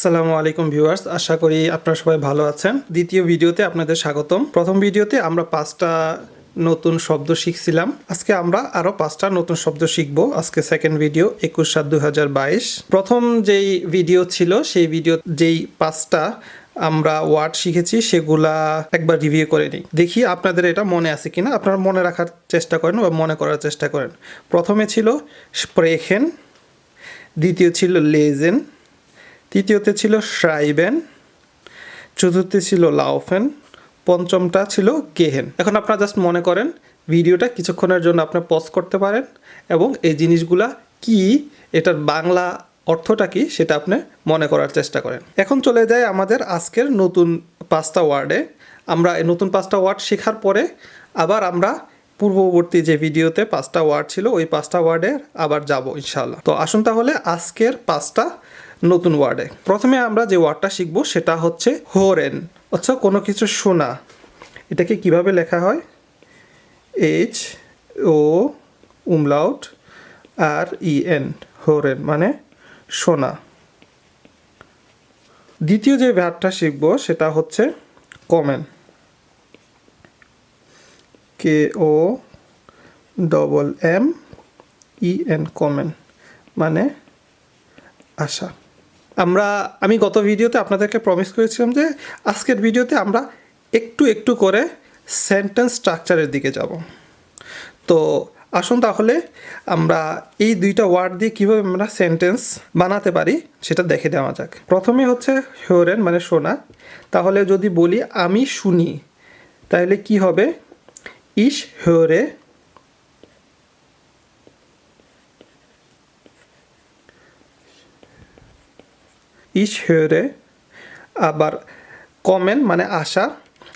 আসসালামু আলাইকুম ভিউয়ার্স, আশা করি আপনারা সবাই ভালো আছেন। দ্বিতীয় ভিডিওতে আপনাদের স্বাগতম। প্রথম ভিডিওতে আমরা 5টা নতুন শব্দ শিখছিলাম। আজকে আমরা আরও 5টা নতুন শব্দ শিখব। আজকে সেকেন্ড ভিডিও 21/7/2022। প্রথম যেই ভিডিও ছিল সেই ভিডিও যেই 5টা আমরা ওয়ার্ড শিখেছি সেগুলা একবার রিভিউ করে নিই, দেখি আপনাদের এটা মনে আছে কিনা। আপনারা মনে রাখার চেষ্টা করেন বা মনে করার চেষ্টা করেন। প্রথমে ছিল স্প্রেখেন, দ্বিতীয় ছিল লেজেন, তৃতীয়তে ছিল শ্রাইবেন, চতুর্থে ছিল লাউফেন, পঞ্চমটা ছিল গেহেন। এখন আপনারা জাস্ট মনে করেন, ভিডিওটা কিছুক্ষণের জন্য আপনি পজ করতে পারেন এবং এই জিনিসগুলা কি, এটার বাংলা অর্থটা কি সেটা আপনি মনে করার চেষ্টা করেন। এখন চলে যায় আমাদের আজকের নতুন 5টা ওয়ার্ডে। আমরা এই নতুন 5টা ওয়ার্ড শেখার পরে আবার আমরা পূর্ববর্তী যে ভিডিওতে 5টা ওয়ার্ড ছিল ওই 5টা ওয়ার্ডে আবার যাব ইনশাআল্লাহ। তো আসুন তাহলে আজকের 5টা নতুন ওয়ার্ডে। প্রথমে আমরা যে ওয়ার্ডটা শিখবো সেটা হচ্ছে হোরেন, আচ্ছা কোনো কিছু শোনা। এটাকে কিভাবে লেখা হয়? HOUMLAUT-REN, হোরেন মানে শোনা। দ্বিতীয় যে ভার্বটা শিখবো সেটা হচ্ছে কমেন, KOMMEN, কমেন মানে আশা। আমি গত ভিডিওতে আপনাদেরকে প্রমিস করেছিলাম যে আজকের ভিডিওতে আমরা একটু একটু করে সেন্টেন্স স্ট্রাকচারের দিকে যাব। তো আসুন তাহলে আমরা এই দুইটা ওয়ার্ড দিয়ে কীভাবে আমরা সেন্টেন্স বানাতে পারি সেটা দেখে নেওয়া যাক। প্রথমে হচ্ছে হিওরেন মানে শোনা। তাহলে যদি বলি আমি শুনি, তাহলে কি হবে? ইশ হিওরে, ইশ হিওরে। আবার কমেন মানে আশা।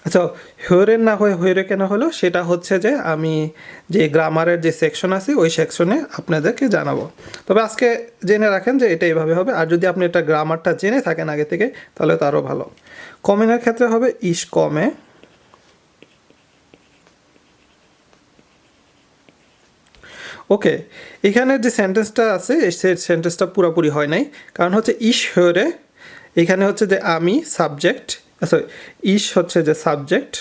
আচ্ছা, হিওরেন না হয়ে হিওরে কেন হলো সেটা হচ্ছে যে আমি যে গ্রামারের যে সেকশন আছে ওই সেকশনে আপনাদেরকে জানাবো। তবে আজকে জেনে রাখেন যে এটা এইভাবে হবে, আর যদি আপনি এটা গ্রামারটা জেনে থাকেন আগে থেকে তাহলে তো আরও ভালো। কমেনের ক্ষেত্রে হবে ইশ কমে। ওকে, এখানে যে সেন্টেন্সটা আছে এই সেন্টেন্সটা পুরোপুরি হয় নাই, কারণ হচ্ছে ইশ হিওরে, এখানে হচ্ছে যে আমি সাবজেক্ট, সরি ইশ হচ্ছে যে সাবজেক্ট,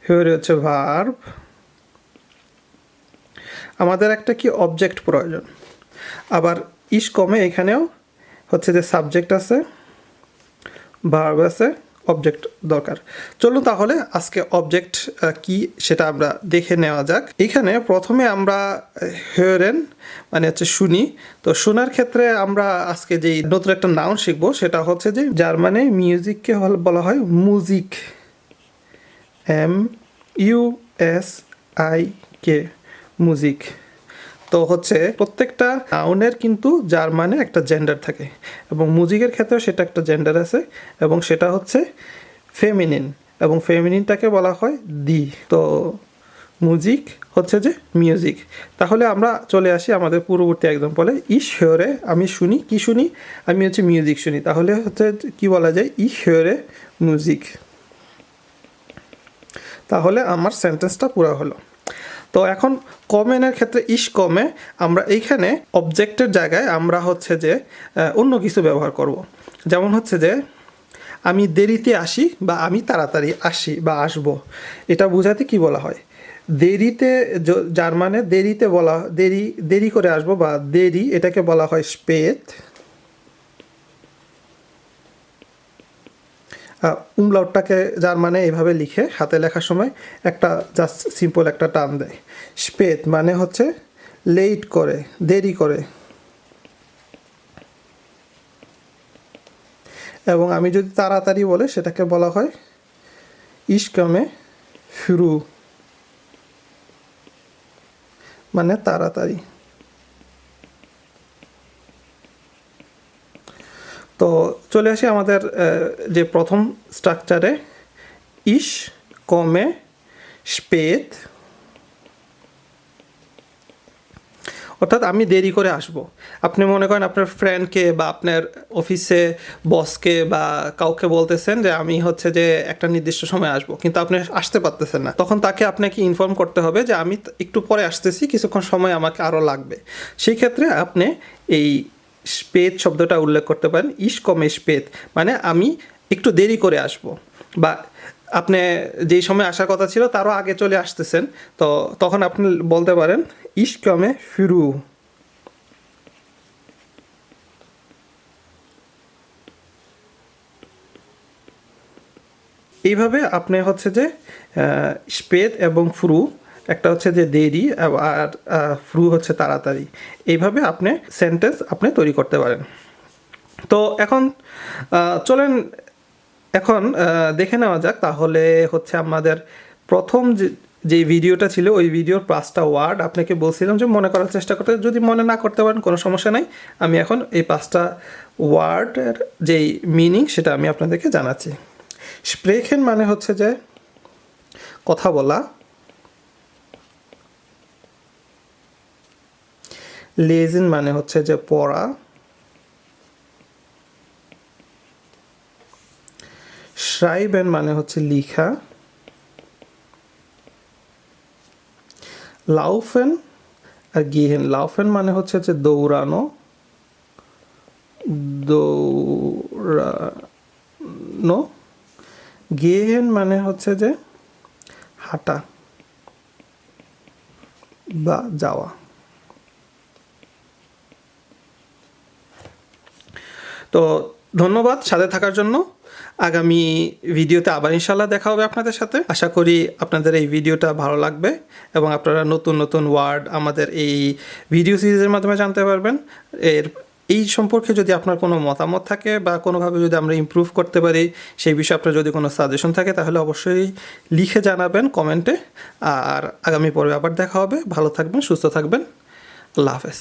হিওরে হচ্ছে ভার্ব। আমাদের একটা কি অবজেক্ট প্রয়োজন। আবার ইশ কমে এখানেও হচ্ছে যে সাবজেক্ট আছে, ভার্ব আছে, অবজেক্ট দরকার। চলুন তাহলে আজকে অবজেক্ট কি সেটা আমরা দেখে নেওয়া যাক। এখানে প্রথমে আমরা হিওরেন মানে হচ্ছে শুনি। তো শোনার ক্ষেত্রে আমরা আজকে যেই নতুন একটা নাউন শিখবো সেটা হচ্ছে যে জার্মানে মিউজিককে বলা হয় মুজিক, MUSIK, মুজিক। তো হচ্ছে প্রত্যেকটা নাউনের কিন্তু জার্মানে একটা জেন্ডার থাকে এবং মিউজিকের ক্ষেত্রেও সেটা একটা জেন্ডার আছে এবং সেটা হচ্ছে ফেমিনিন, এবং ফেমিনিনটাকে বলা হয় দি। তো মিউজিক হচ্ছে যে মিউজিক। তাহলে আমরা চলে আসি আমাদের পূর্ববর্তী এক্সাম্পলে। ইশ হিওরে আমি শুনি, কি শুনি? আমি হচ্ছে মিউজিক শুনি। তাহলে হচ্ছে কি বলা যায়? ইশ হিওরে মিউজিক। তাহলে আমার সেন্টেন্সটা পুরো হলো। তো এখন কমেনের ক্ষেত্রে ইশ কমে আমরা এইখানে অবজেক্টের জায়গায় আমরা হচ্ছে যে অন্য কিছু ব্যবহার করব। যেমন হচ্ছে যে আমি দেরিতে আসি বা আমি তাড়াতাড়ি আসি বা আসব, এটা বোঝাতে কি বলা হয়? দেরিতে, জার্মানে দেরিতে বলা, দেরি করে আসবো বা দেরি, এটাকে বলা হয় স্পেত। উমলাউটটাকে জার্মানে এইভাবে লিখে হাতে লেখার সময় একটা জাস্ট সিম্পল একটা টার্ম দেয়। স্পেত মানে হচ্ছে লেট করে, দেরি করে। এবং আমি যদি তাড়াতাড়ি বলে সেটাকে বলা হয় ইশকামে ফ্রু, মানে তাড়াতাড়ি। তো চলে আসি আমাদের যে প্রথম স্ট্রাকচারে, ইশ কমে স্পেত, অর্থাৎ আমি দেরি করে আসব। আপনি মনে করেন আপনার ফ্রেন্ডকে বা আপনার অফিসে বসকে বা কাউকে বলতেছেন যে আমি হচ্ছে যে একটা নির্দিষ্ট সময় আসব, কিন্তু আপনি আসতে পারতেছেন না। তখন তাকে আপনাকে ইনফর্ম করতে হবে যে আমি একটু পরে আসতেছি, কিছুক্ষণ সময় আমাকে আরও লাগবে। সেই ক্ষেত্রে আপনি এই স্পেদ শব্দটা উল্লেখ করতে পারেন। ইশ কমে স্পেদ মানে আমি একটু দেরি করে আসব, বা আপনি যেই সময় আসার কথা ছিল তারও আগে চলে আসতেছেন, তো তখন আপনি বলতে পারেন ইশ কমে ফিরু। এইভাবে আপনি হচ্ছে যে স্পেদ এবং ফ্রু, একটা হচ্ছে যে দেরি আর ফ্রু হচ্ছে তাড়াতাড়ি, এইভাবে আপনি সেন্টেন্স আপনি তৈরি করতে পারেন। তো এখন চলেন এখন দেখে নেওয়া যাক তাহলে হচ্ছে আমাদের প্রথম যে ভিডিওটা ছিল ওই ভিডিওর 5টা ওয়ার্ড আপনাকে বলছিলাম যে মনে করার চেষ্টা করতে, যদি মনে না করতে পারেন কোনো সমস্যা নাই, আমি এখন এই 5টা ওয়ার্ডের যেই মিনিং সেটা আমি আপনাদেরকে জানাচ্ছি। স্প্রেখেন মানে হচ্ছে যে কথা বলা, লেজিন মানে হচ্ছে যে পড়া, শ্রাইবেন মানে হচ্ছে লিখা, লাউফেন আর গিহেন, লাউফেন মানে হচ্ছে যে দৌড়ানো, দৌড়ানো, গেহেন মানে হচ্ছে যে হাঁটা বা যাওয়া। তো ধন্যবাদ সাথে থাকার জন্য। আগামী ভিডিওতে আবার ইনশাল্লাহ দেখা হবে আপনাদের সাথে। আশা করি আপনাদের এই ভিডিওটা ভালো লাগবে এবং আপনারা নতুন নতুন ওয়ার্ড আমাদের এই ভিডিও সিরিজের মাধ্যমে জানতে পারবেন। এই সম্পর্কে যদি আপনার কোনো মতামত থাকে বা কোনোভাবে যদি আমরা ইমপ্রুভ করতে পারি, সেই বিষয়ে আপনার যদি কোনো সাজেশন থাকে তাহলে অবশ্যই লিখে জানাবেন কমেন্টে। আর আগামী পর্বে আবার দেখা হবে। ভালো থাকবেন, সুস্থ থাকবেন। আল্লাহ হাফেজ।